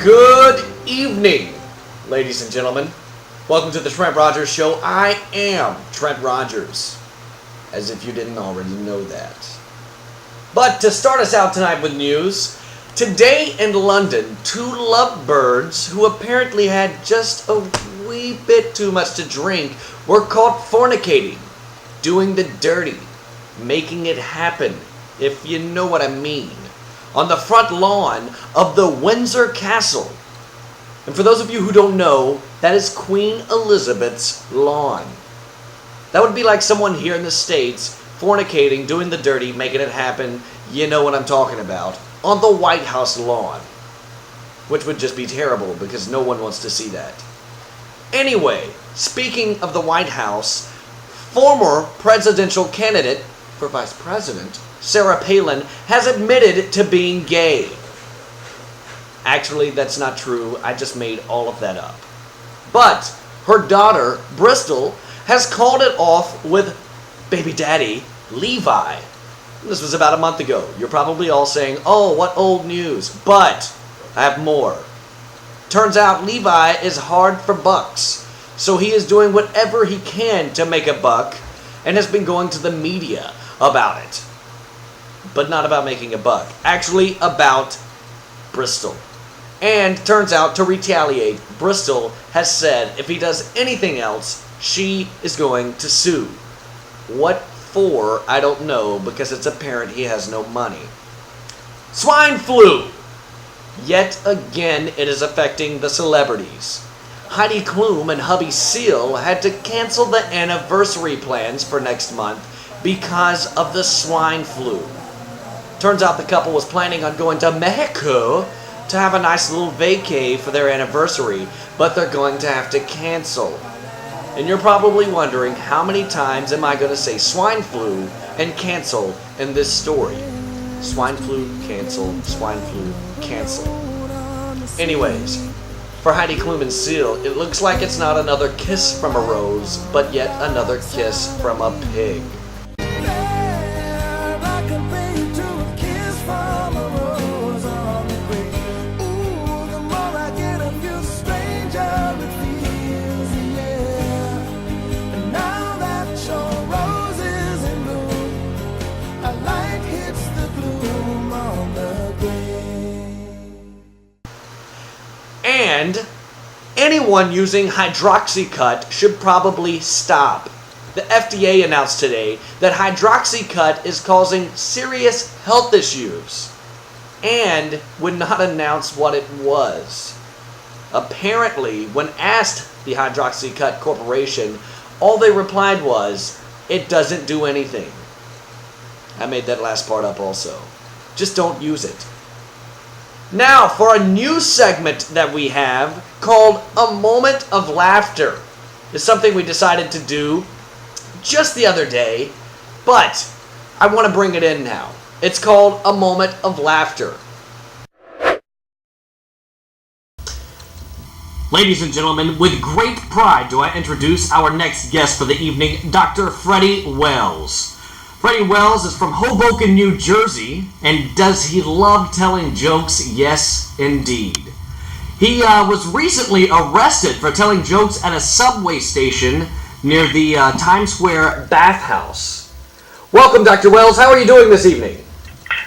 Good evening, ladies and gentlemen. Welcome to the Trent Rogers Show. I am Trent Rogers, as if you didn't already know that. But to start us out tonight with news, today in London, two lovebirds who apparently had just a wee bit too much to drink were caught fornicating, doing the dirty, making it happen, if you know what I mean, on the front lawn of the Windsor Castle. And for those of you who don't know, that is Queen Elizabeth's lawn. That would be like someone here in the States fornicating, doing the dirty, making it happen, you know what I'm talking about, on the White House lawn. Which would just be terrible because no one wants to see that. Anyway, speaking of the White House, former presidential candidate for vice president, Sarah Palin, has admitted to being gay. Actually, that's not true. I just made all of that up. But her daughter, Bristol, has called it off with baby daddy, Levi. This was about a month ago. You're probably all saying, oh, what old news. But I have more. Turns out Levi is hard for bucks. So he is doing whatever he can to make a buck and has been going to the media about it. But not about making a buck. Actually, about Bristol. And turns out, to retaliate, Bristol has said if he does anything else, she is going to sue. What for, I don't know, because it's apparent he has no money. Swine flu! Yet again, it is affecting the celebrities. Heidi Klum and hubby Seal had to cancel the anniversary plans for next month because of the swine flu. Turns out the couple was planning on going to Mexico to have a nice little vacay for their anniversary, but they're going to have to cancel. And you're probably wondering, how many times am I going to say swine flu and cancel in this story? Swine flu, cancel, swine flu, cancel. Anyways, for Heidi Klum and Seal, it looks like it's not another kiss from a rose, but yet another kiss from a pig. And anyone using hydroxycut should probably stop. The FDA announced today that hydroxycut is causing serious health issues and would not announce what it was. Apparently, when asked the Hydroxycut Corporation, all they replied was, it doesn't do anything. I made that last part up also. Just don't use it. Now, for a new segment that we have called A Moment of Laughter. It's something we decided to do just the other day, but I want to bring it in now. It's called A Moment of Laughter. Ladies and gentlemen, with great pride do I introduce our next guest for the evening, Dr. Freddie Wells. Freddie Wells is from Hoboken, New Jersey, and does he love telling jokes? Yes, indeed. He was recently arrested for telling jokes at a subway station near the Times Square bathhouse. Welcome, Dr. Wells. How are you doing this evening?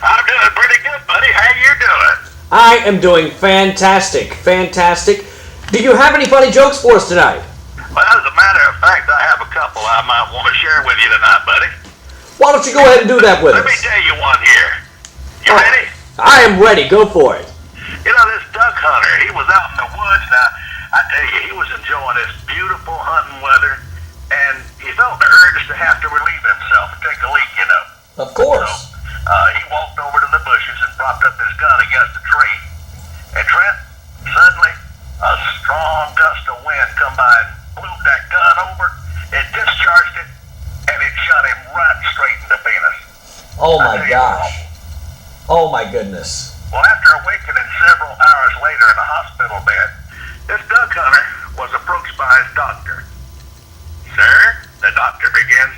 I'm doing pretty good, buddy. How you doing? I am doing fantastic, fantastic. Do you have any funny jokes for us tonight? Well, as a matter of fact, I have a couple I might want to share with you tonight, buddy. Why don't you go ahead and do that with us? Let me tell you one here. You ready? I am ready. Go for it. You know, this duck hunter, he was out in the woods. Now, I tell you, he was enjoying this beautiful hunting weather, and he felt the urge to have to relieve himself and take a leak, you know. Of course. So, he walked over to the bushes and propped up his gun against a tree. And Trent, suddenly, a strong gust of wind come by and blew that gun over. It discharged it, and it shot him right straight in the penis. Oh my gosh. Oh my goodness. Well, after awakening several hours later in a hospital bed, this duck hunter was approached by his doctor. Sir, the doctor begins,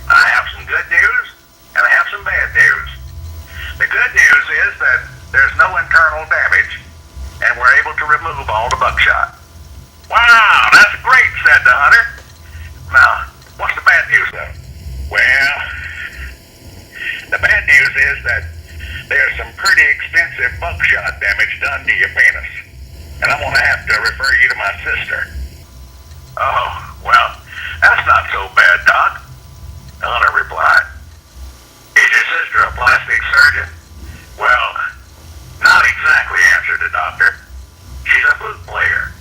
I have some good news and I have some bad news. The good news is that there's no internal damage. and were able to remove all the buckshot. Wow, that's great, said the hunter. Now, what's the bad news then? Well, the bad news is that there's some pretty extensive buckshot damage done to your penis. And I'm going to have to refer you to my sister. Oh, well, that's not so bad, Doc, the hunter replied. Is your sister a plastic surgeon? Well, not exactly, answered the doctor. She's a flute player.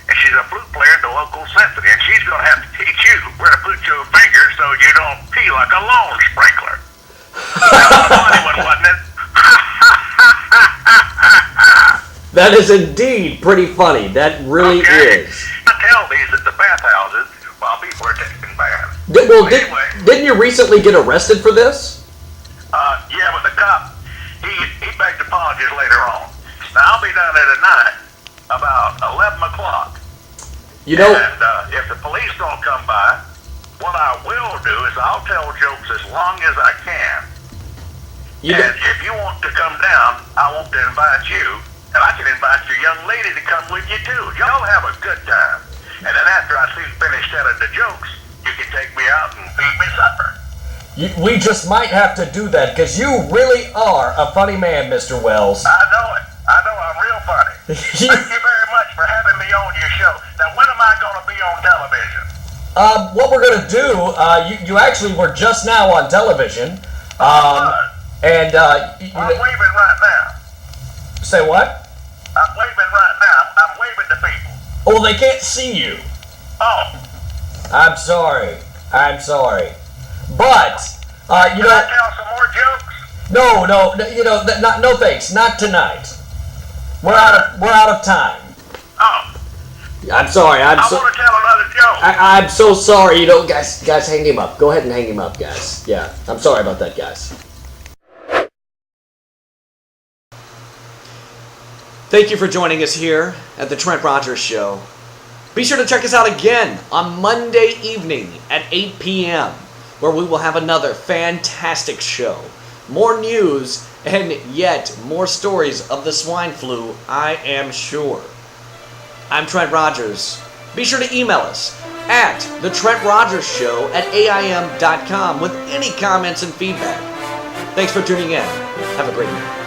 And she's a flute player in the local symphony, and she's going to have to teach you where to put your finger so you don't pee like a lawn sprinkler. That was a funny one, wasn't it? That is indeed pretty funny. That really is. I tell these at the bathhouses while people are taking baths. Didn't you recently get arrested for this? Yeah, but the cop, he begged apologies later on. Now, I'll be down there tonight about 11 o'clock. You know, And if the police don't come by, what I will do is I'll tell jokes as long as I can. And if you want to come down, I want to invite you, and I can invite your young lady to come with you too. Y'all have a good time. And then after I see you finish telling the jokes, you can take me out and feed me supper. we just might have to do that, because you really are a funny man, Mr. Wells. I know it. I know I'm real funny. Thank you very much for having me on your show. Now, when am I going to be on television? What we're going to do, you actually were just now on television. And, I'm waving right now. Say what? I'm waving right now. I'm waving to people. Oh, they can't see you. Oh. I'm sorry. But, Can I tell some more jokes? No thanks. Not tonight. We're out of time. Oh. I'm sorry. I want to tell another joke. I'm so sorry. Guys, hang him up. Go ahead and hang him up, guys. Yeah, I'm sorry about that, guys. Thank you for joining us here at the Trent Rogers Show. Be sure to check us out again on Monday evening at 8 p.m., where we will have another fantastic show. More news and yet more stories of the swine flu, I am sure. I'm Trent Rogers. Be sure to email us at thetrentrogersshow@aim.com with any comments and feedback. Thanks for tuning in. Have a great night.